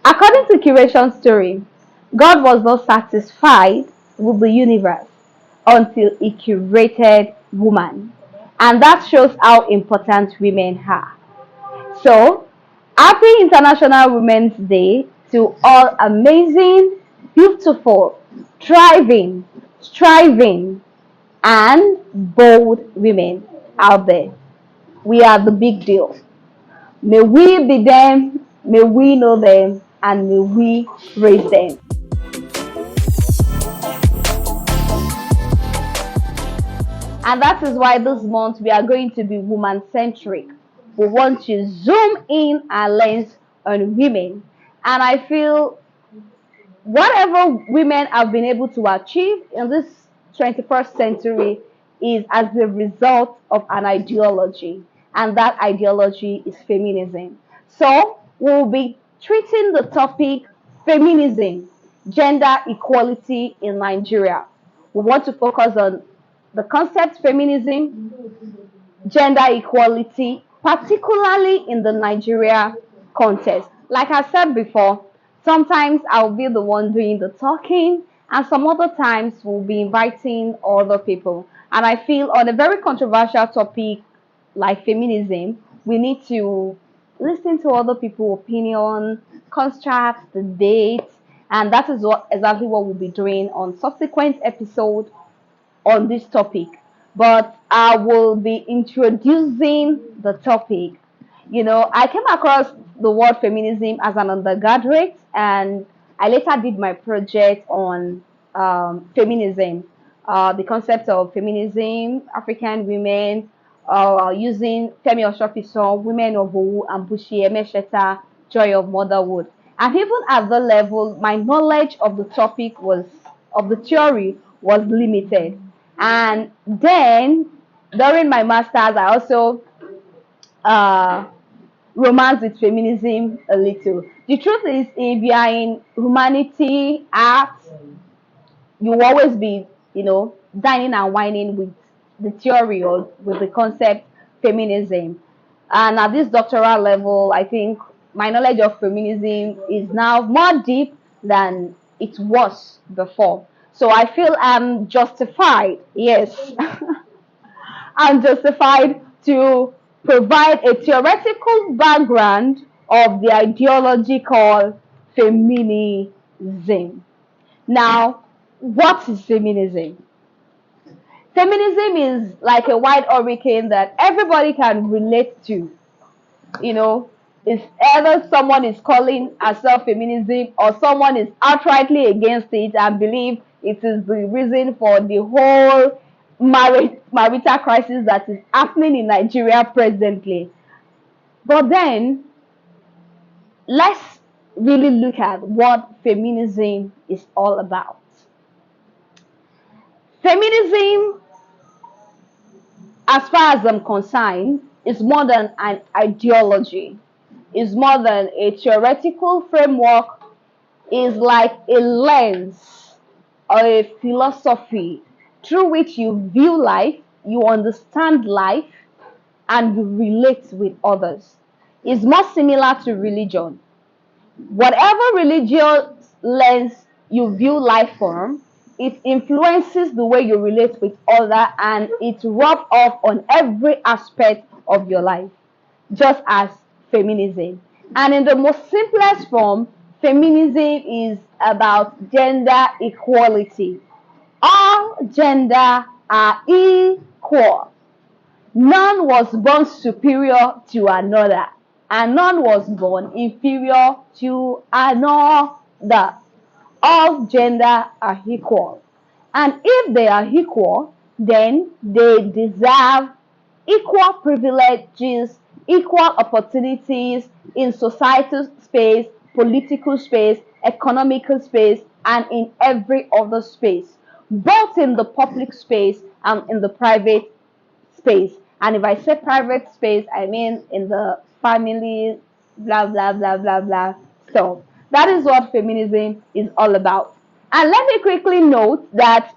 According to Curation's story, God was not satisfied with the universe until he curated woman. And that shows how important women are. So, happy International Women's Day to all amazing, beautiful, thriving, striving, and bold women out there. We are the big deal. May we be them, may we know them, and may we raise them. And that is why this month we are going to be woman centric. We want to zoom in our lens on women. And I feel whatever women have been able to achieve in this 21st century is as a result of an ideology. And that ideology is feminism. So we'll be treating the topic feminism, gender equality in Nigeria. We want to focus on the concept feminism, gender equality, particularly in the Nigeria context. Like I said before, sometimes I'll be the one doing the talking, and some other times we'll be inviting other people. And I feel on a very controversial topic like feminism, we need to listen to other people's opinion, construct, debate, and that is what exactly what we'll be doing on subsequent episodes on this topic, but I will be introducing the topic. I came across the word feminism as an undergraduate, and I later did my project on feminism, the concept of feminism, African women, using Femi Oshofiso, Women of Owu, and Bushi Emesheta, Joy of Motherhood. And even at the level, my knowledge of the topic was of the theory was limited. And then during my master's, I also uh, romance with feminism a little. The truth is, if you are in humanity, art, you will always be, dining and whining with the theory or with the concept feminism. And at this doctoral level, I think my knowledge of feminism is now more deep than it was before. So I feel I'm justified, yes, I'm justified to provide a theoretical background of the ideology called feminism. Now, what is feminism? Feminism is like a wide hurricane that everybody can relate to. It's either someone is calling herself feminism or someone is outrightly against it and believe it is the reason for the whole marital crisis that is happening in Nigeria presently. But then, let's really look at what feminism is all about. Feminism, as far as I'm concerned, is more than an ideology, is more than a theoretical framework, is like a lens or a philosophy through which you view life, you understand life, and you relate with others. It's more similar to religion. Whatever religious lens you view life from, it influences the way you relate with others, and it rubs off on every aspect of your life, just as feminism. And in the most simplest form, feminism is about gender equality. All gender are equal. None was born superior to another, and none was born inferior to another. All gender are equal. And if they are equal, then they deserve equal privileges, equal opportunities in societal space, political space, economical space, and in every other space, both in the public space and in the private space. And if I say private space, I mean in the family, blah, blah, blah, blah, blah stuff. That is what feminism is all about. And let me quickly note that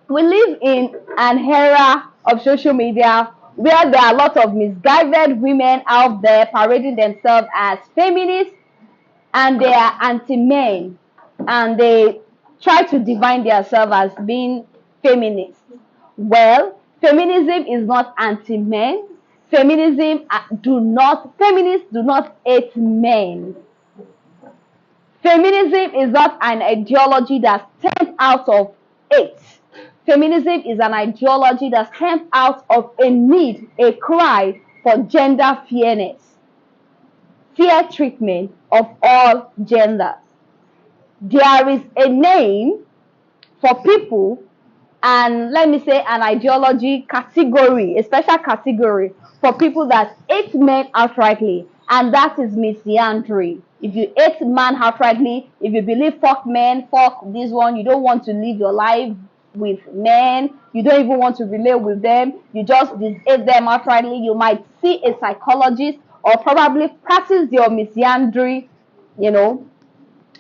we live in an era of social media where there are a lot of misguided women out there parading themselves as feminists, and they are anti-men, and they try to define themselves as being feminists. Well, feminism is not anti-men. Feminists do not hate men. Feminism is not an ideology that stems out of hate. Feminism is an ideology that stems out of a need, a cry for gender fairness, fair treatment of all genders. There is a name for people, and let me say an ideology category, a special category for people that hate men outrightly, and that is misandry. If you hate man outrightly, if you believe fuck men, fuck this one, you don't want to live your life with men, you don't even want to relate with them, you just hate them outrightly, you might see a psychologist or probably practice your misandry, you know,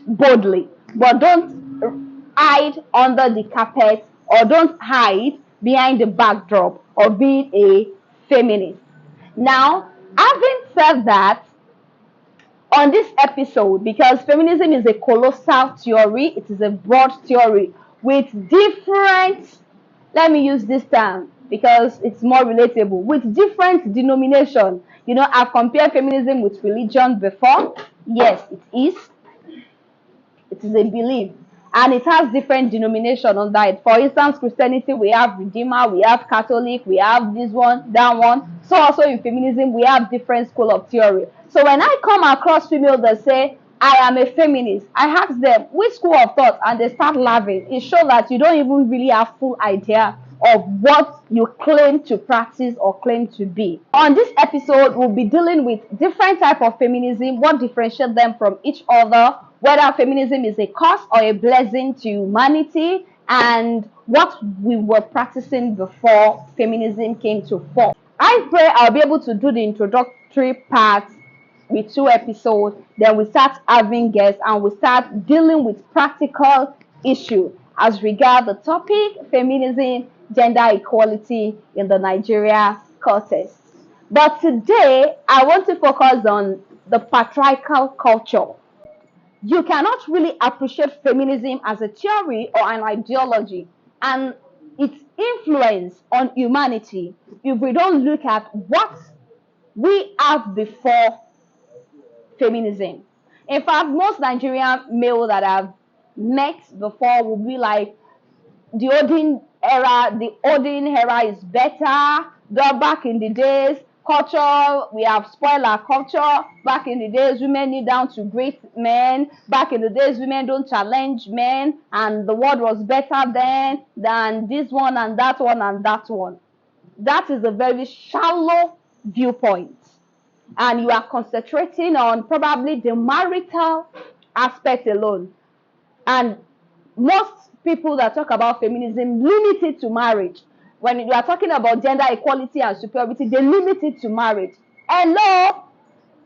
boldly. But don't hide under the carpet, or don't hide behind the backdrop of being a feminist. Now, having said that, on this episode, because feminism is a colossal theory, it is a broad theory with different, let me use this term because it's more relatable, with different denomination. You know, I've compared feminism with religion before. Yes, it is. It is a belief, and it has different denomination under it. For instance, Christianity, we have Redeemer, we have Catholic, we have this one, that one. So also in feminism, we have different school of theory. So when I come across females that say, I am a feminist, I ask them, which school of thought? And they start laughing. It shows that you don't even really have full idea of what you claim to practice or claim to be. On this episode, we'll be dealing with different type of feminism, what differentiates them from each other, whether feminism is a curse or a blessing to humanity, and what we were practicing before feminism came to form. I pray I'll be able to do the introductory part with 2 episodes, then we start having guests and we start dealing with practical issue as regard the topic feminism, gender equality in the Nigeria context. But today I want to focus on the patriarchal culture. You cannot really appreciate feminism as a theory or an ideology and its influence on humanity if we don't look at what we have before feminism. In fact, most Nigerian male that I've met before will be like, the olden era is better. The back in the days, culture, we have spoiled our culture. Back in the days, women kneel down to great men. Back in the days, women don't challenge men, and the world was better then than this one and that one and that one. That is a very shallow viewpoint, and you are concentrating on probably the marital aspect alone. And most people that talk about feminism limit it to marriage. When you are talking about gender equality and superiority, they limit it to marriage. Hello,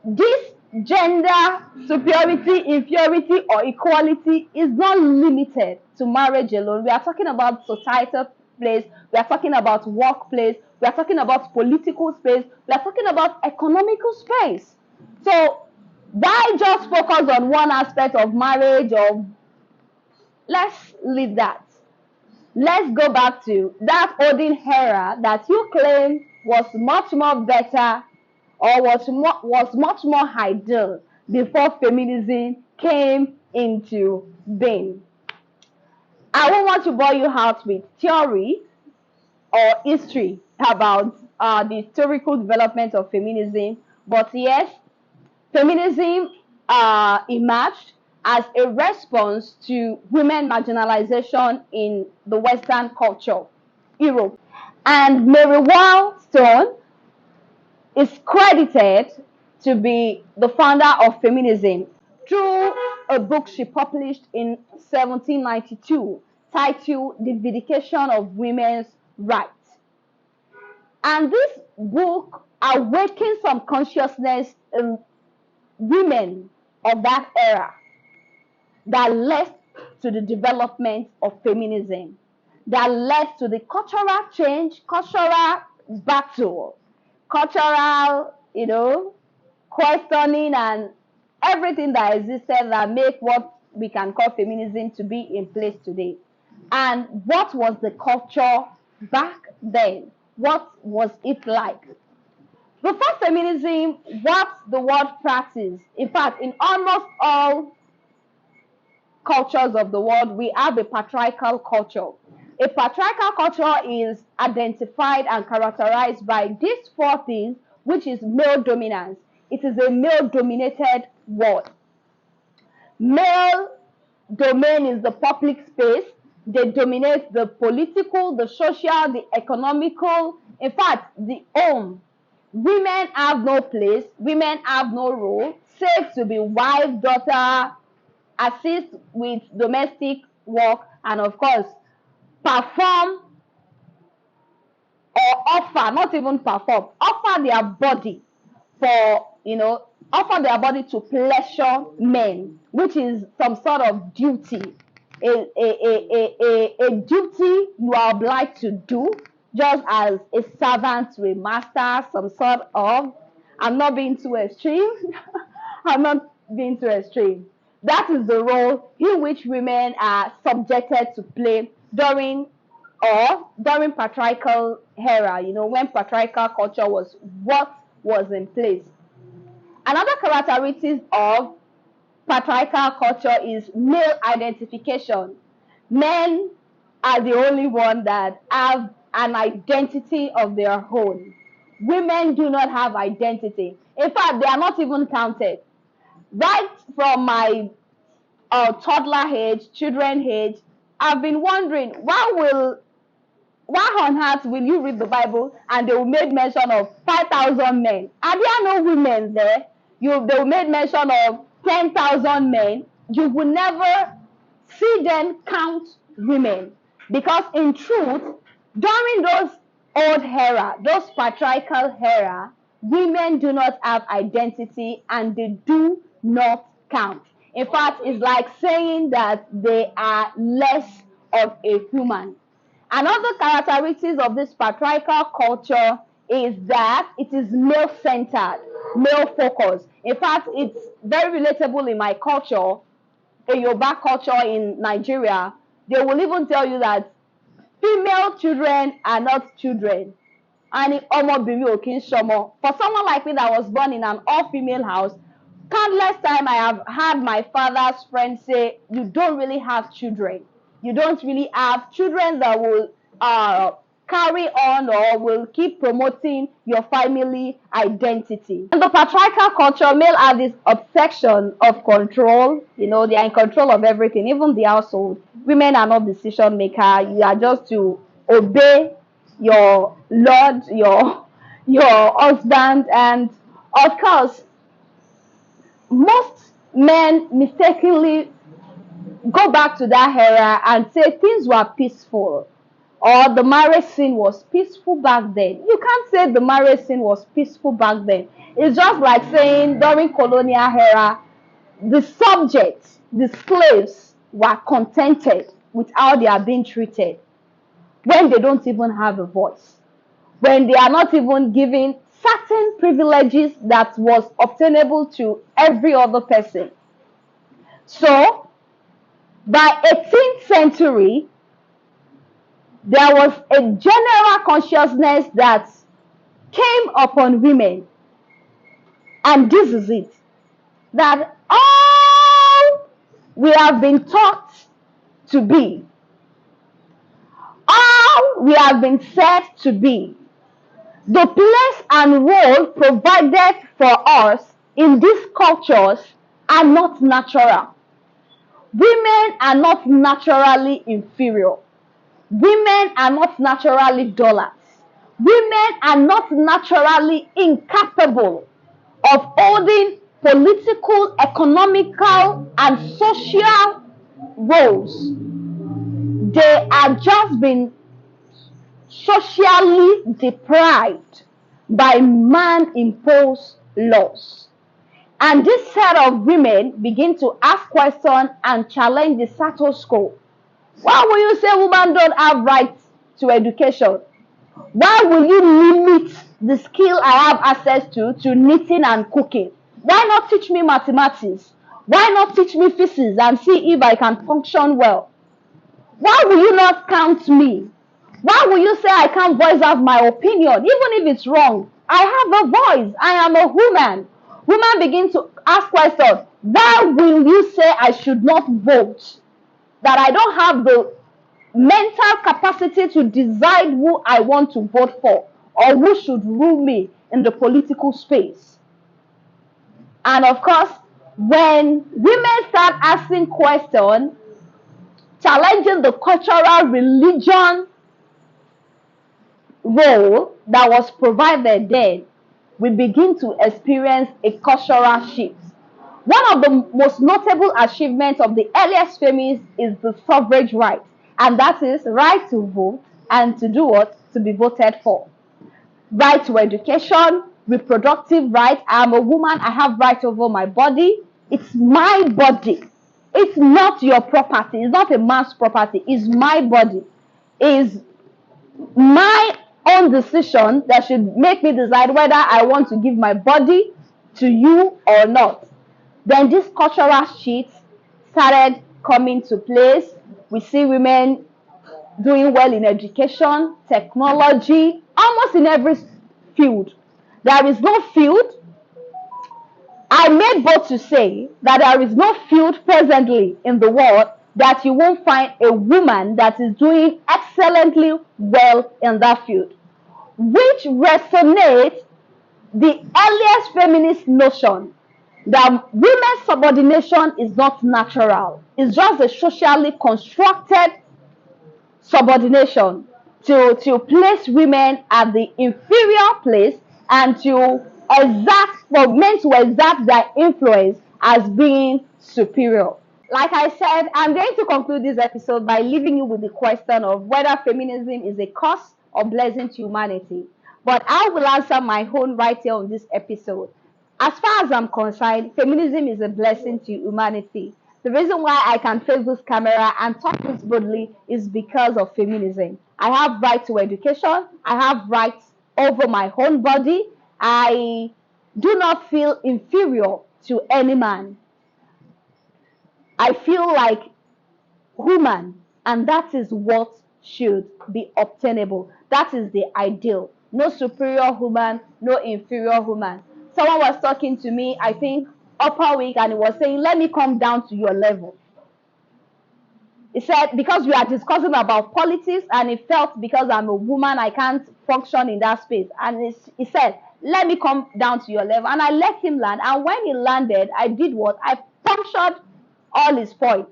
this gender superiority, inferiority, or equality is not limited to marriage alone. We are talking about societal place, we are talking about workplace, we are talking about political space, we are talking about economical space. So why just focus on one aspect of marriage? Or let's leave that. Let's go back to that olden era that you claim was much more better, or was much more ideal before feminism came into being. I won't want to bore you out with theory or history about the historical development of feminism, but yes, feminism emerged as a response to women marginalization in the Western culture, Europe. And Mary Wollstonecraft is credited to be the founder of feminism through a book she published in 1792 titled The Vindication of Women's Rights. And this book awakened some consciousness in women of that era that led to the development of feminism, that led to the cultural change, cultural battle, cultural, questioning and everything that existed that make what we can call feminism to be in place today. And what was the culture back then? What was it like? Before feminism, what the world practiced, in fact, in almost all cultures of the world, we have a patriarchal culture. A patriarchal culture is identified and characterized by these four things, which is male dominance. It is a male dominated world. Male domain is the public space. They dominate the political, the social, the economical, in fact, the home. Women have no place, women have no role, save to be wife, daughter, assist with domestic work, and of course, perform or offer, not even perform, offer their body for, offer their body to pleasure men, which is some sort of duty, a duty you are obliged to do, just as a servant to a master, some sort of, I'm not being too extreme, I'm not being too extreme. That is the role in which women are subjected to play during patriarchal era, when patriarchal culture was what was in place. Another characteristic of patriarchal culture is male identification. Men are the only one that have an identity of their own. Women do not have identity. In fact, they are not even counted. Right from my toddler age, children age, I've been wondering, why on earth will you read the Bible and they will make mention of 5,000 men? Are there no women there? They will make mention of 10,000 men. You will never see them count women. Because in truth, during those old era, those patriarchal era, women do not have identity and they do not count. In fact, it's like saying that they are less of a human. Another characteristics of this patriarchal culture is that it is male-centered, male-focused. In fact, it's very relatable in my culture, in Yoruba culture in Nigeria. They will even tell you that female children are not children. And for someone like me that was born in an all-female house, countless times I have had my father's friends say, you don't really have children. You don't really have children that will carry on or will keep promoting your family identity. In the patriarchal culture, male have this obsession of control. They are in control of everything, even the household. Women are not decision maker. You are just to obey your lord, your husband, and of course, most men mistakenly go back to that era and say things were peaceful or the marriage scene was peaceful back then. You can't say the marriage scene was peaceful back then. It's just like saying during colonial era, the subjects, the slaves, were contented with how they are being treated when they don't even have a voice, when they are not even given certain privileges that was obtainable to every other person. So, by 18th century, there was a general consciousness that came upon women, and this is it, that all we have been taught to be, all we have been said to be, the place and role provided for us in these cultures are not natural. Women are not naturally inferior. Women are not naturally dullard. Women are not naturally incapable of holding political, economical, and social roles. They are just being socially deprived by man-imposed laws. And this set of women begin to ask questions and challenge the status quo. Why will you say women don't have rights to education? Why will you limit the skill I have access to knitting and cooking? Why not teach me mathematics? Why not teach me physics and see if I can function well? Why will you not count me? Why will you say I can't voice out my opinion, even if it's wrong? I have a voice. I am a woman. Women begin to ask questions. Why will you say I should not vote? That I don't have the mental capacity to decide who I want to vote for or who should rule me in the political space. And of course, when women start asking questions, challenging the cultural religion role that was provided then, we begin to experience a cultural shift. One of the most notable achievements of the earliest feminists is the suffrage right, and that is right to vote and to do what? To be voted for. Right to education, reproductive right. I am a woman, I have right over my body. It's my body. It's not your property. It's not a man's property. It's my body. It's my own decision that should make me decide whether I want to give my body to you or not. Then these cultural shifts started coming to place. We see women doing well in education, technology, almost in every field. There is no field. I made bold to say that there is no field presently in the world that you won't find a woman that is doing excellently well in that field, which resonates the earliest feminist notion that women's subordination is not natural. It's just a socially constructed subordination to place women at the inferior place and to for men to exert their influence as being superior. Like I said, I'm going to conclude this episode by leaving you with the question of whether feminism is a curse or blessing to humanity. But I will answer my own right here on this episode. As far as I'm concerned, feminism is a blessing to humanity. The reason why I can face this camera and talk this boldly is because of feminism. I have right to education. I have rights over my own body. I do not feel inferior to any man. I feel like human, and that is what should be obtainable. That is the ideal. No superior human, no inferior human. Someone was talking to me, I think, upper week, and he was saying, let me come down to your level. He said, because we are discussing about politics, and he felt because I'm a woman, I can't function in that space. And he said, let me come down to your level. And I let him land. And when he landed, I did what? I punctured all his points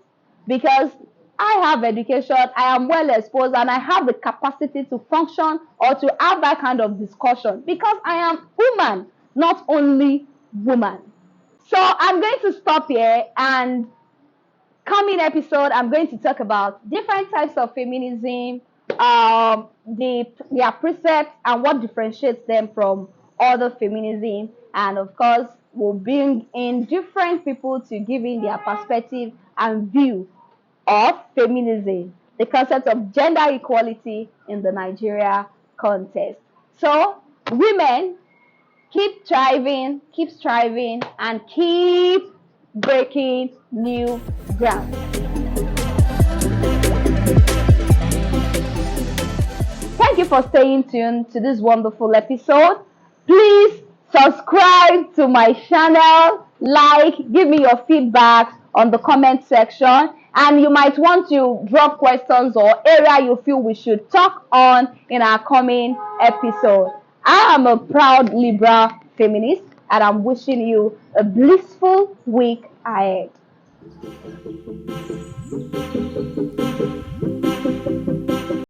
because I have education, I am well exposed, and I have the capacity to function or to have that kind of discussion because I am human, not only woman. So I'm going to stop here, and coming episode, I'm going to talk about different types of feminism, their precepts, and what differentiates them from other feminism. And of course, we'll bring in different people to give in their perspective and view of feminism, the concept of gender equality in the Nigeria context. So, women, keep striving, and keep breaking new ground. Thank you for staying tuned to this wonderful episode. Please subscribe to my channel, give me your feedback on the comment section, and you might want to drop questions or area you feel we should talk on in our coming episode. I am a proud liberal feminist, and I'm wishing you a blissful week ahead.